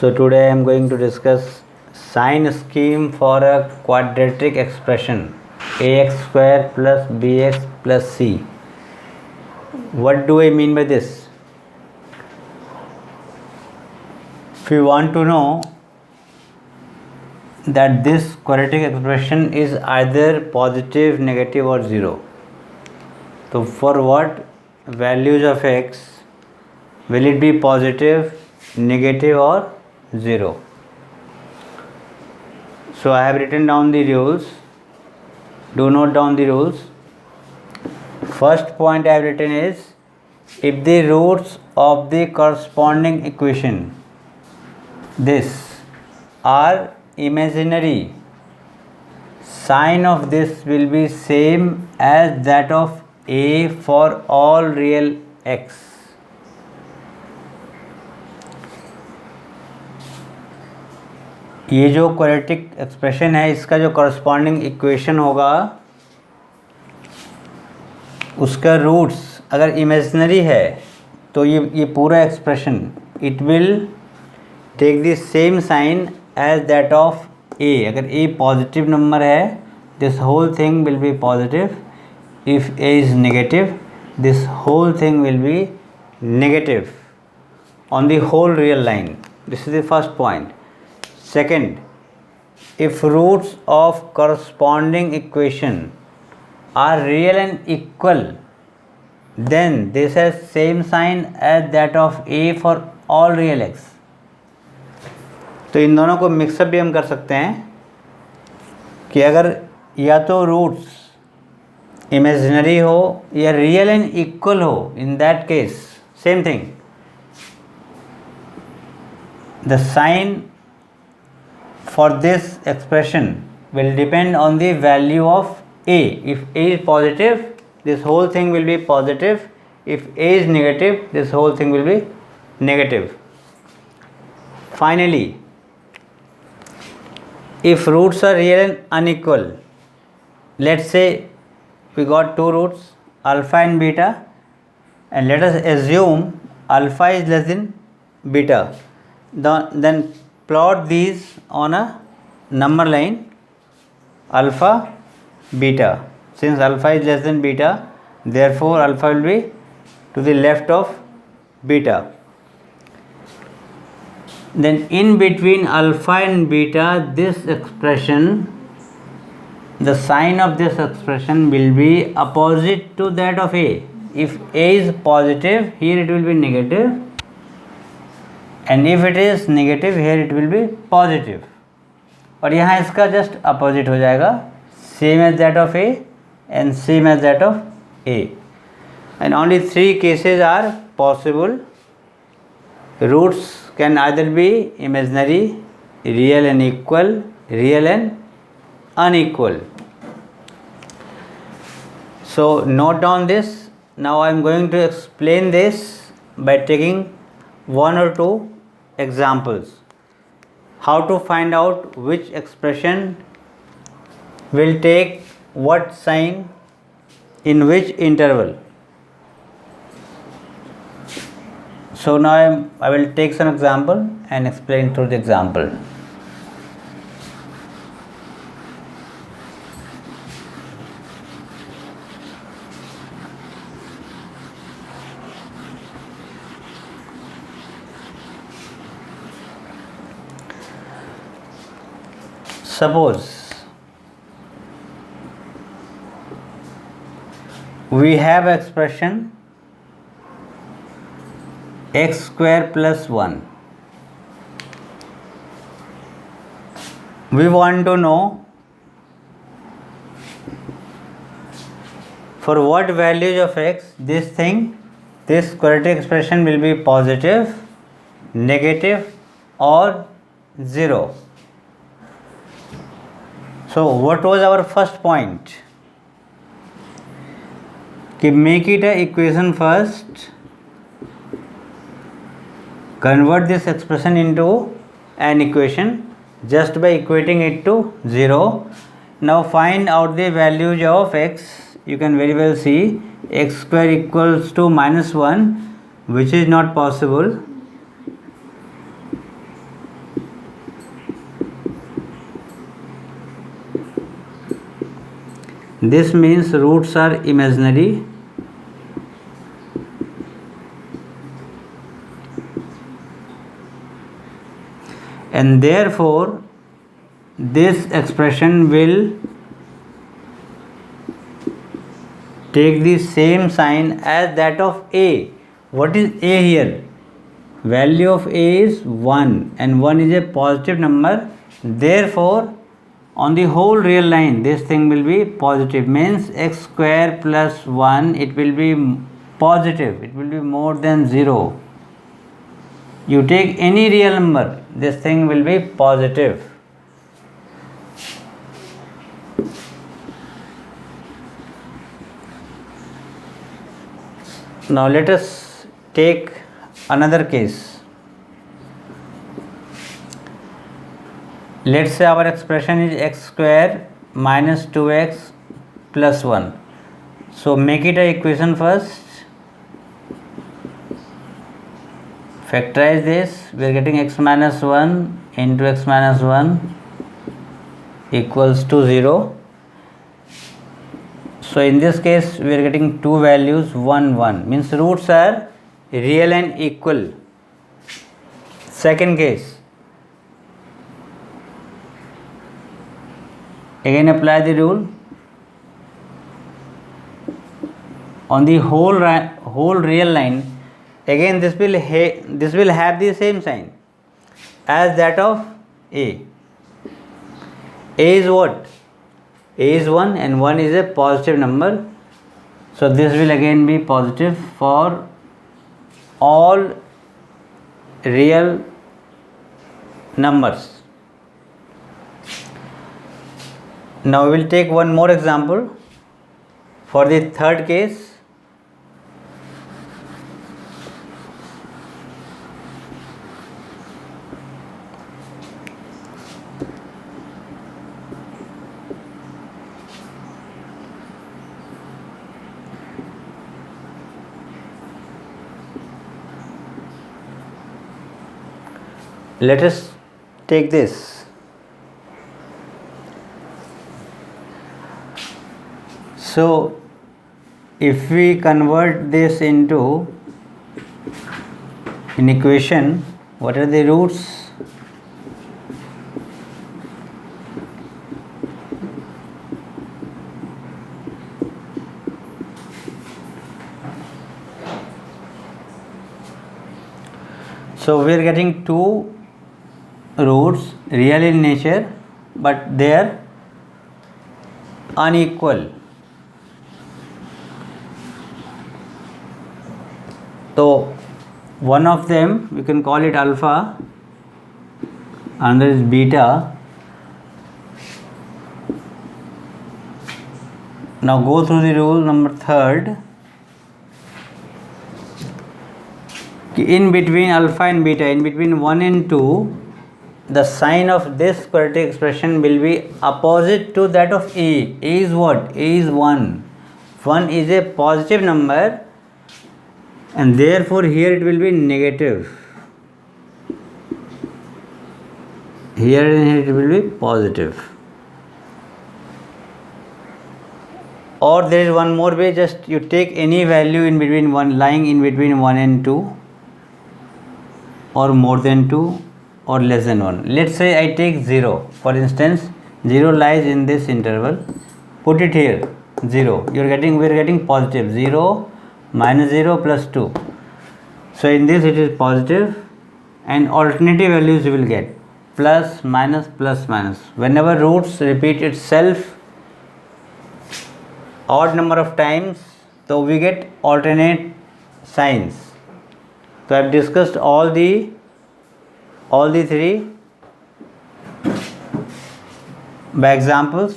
So today I am going to discuss sign scheme for a quadratic expression ax square plus bx plus c. What do I mean by this? If you want to know that this quadratic expression is either positive, negative or 0. So for what values of x will it be positive, negative or 0? So I have written down the rules. Do note down the rules. First point I have written is, if the roots of the corresponding equation this are imaginary, sign of this will be same as that of a for all real x. ये जो quadratic expression है इसका जो corresponding equation होगा उसका roots अगर imaginary है तो ये पूरा expression it will take the same sign as that of A. अगर ए पॉजिटिव नंबर है this whole thing will be positive. If A is negative this whole thing will be negative on the whole real line. This is the first point. Second, if roots of corresponding equation are real and equal, then this has same sign as that of a for all real x. तो इन दोनों को mix up भी हम कर सकते हैं कि अगर या तो रूट्स इमेजिनरी हो या रियल एंड इक्वल हो, in that case same thing the sign for this expression will depend on the value of a. If a is positive, this whole thing will be positive. If a is negative, this whole thing will be negative. Finally, if roots are real and unequal, let's say we got two roots alpha and beta, and let us assume alpha is less than beta. Then plot these on a number line alpha beta. Since alpha is less than beta, therefore alpha will be to the left of beta. Then in between alpha and beta, this expression, the sign of this expression will be opposite to that of a. If a is positive, here it will be negative, and if it is negative, here it will be positive. और यहाँ इसका just opposite हो जाएगा, same as that of A and same as that of A. And only three cases are possible. Roots can either be imaginary, real and equal, real and unequal. So note down this. Now I am going to explain this by taking one or two examples. How to find out which expression will take what sign in which interval. So now I will take some example and explain through the example. Suppose we have expression x square plus 1. We want to know for what values of x this quadratic expression will be positive, negative or 0. So what was our first point? कि make it a equation first, convert this expression into an equation just by equating it to 0. Now find out the values of x. You can very well see x square equals to -1, which is not possible. this means roots are imaginary and therefore this expression will take the same sign as that of A. What is A here? Value of A is 1 and 1 is a positive number. Therefore, on the whole real line, this thing will be positive. Means x square plus 1, it will be positive. It will be more than 0. You take any real number, this thing will be positive. Now let us take another case. Let's say our expression is x square minus 2x plus 1. So make it an equation first. Factorize this. We are getting x minus 1 into x minus 1 equals to 0. So in this case we are getting two values 1 1 means roots are real and equal. Second case, again apply the rule. On the whole real line, again this will have the same sign as that of A. A is what? A is 1 and 1 is a positive number. So this will again be positive for all real numbers. Now we will take one more example for the third case. Let us take this. So if we convert this into an equation, what are the roots? So we are getting two roots real in nature but they are unequal. So one of them you can call it alpha, another is beta. Now go through the rule number third. In between alpha and beta, in between 1 and 2, the sign of this quadratic expression will be opposite to that of A. A is what? A is 1. 1 is a positive number and therefore here it will be negative. Here it will be positive. Or there is one more way, just you take any value in between lying in between 1 and 2 or more than 2 or less than 1. Let's say I take 0. For instance, 0 lies in this interval. Put it here, 0. We are getting positive. 0 minus 0 plus 2. So in this it is positive and alternative values you will get plus minus plus minus. Whenever roots repeat itself odd number of times, so we get alternate signs. So I have discussed all the three by examples.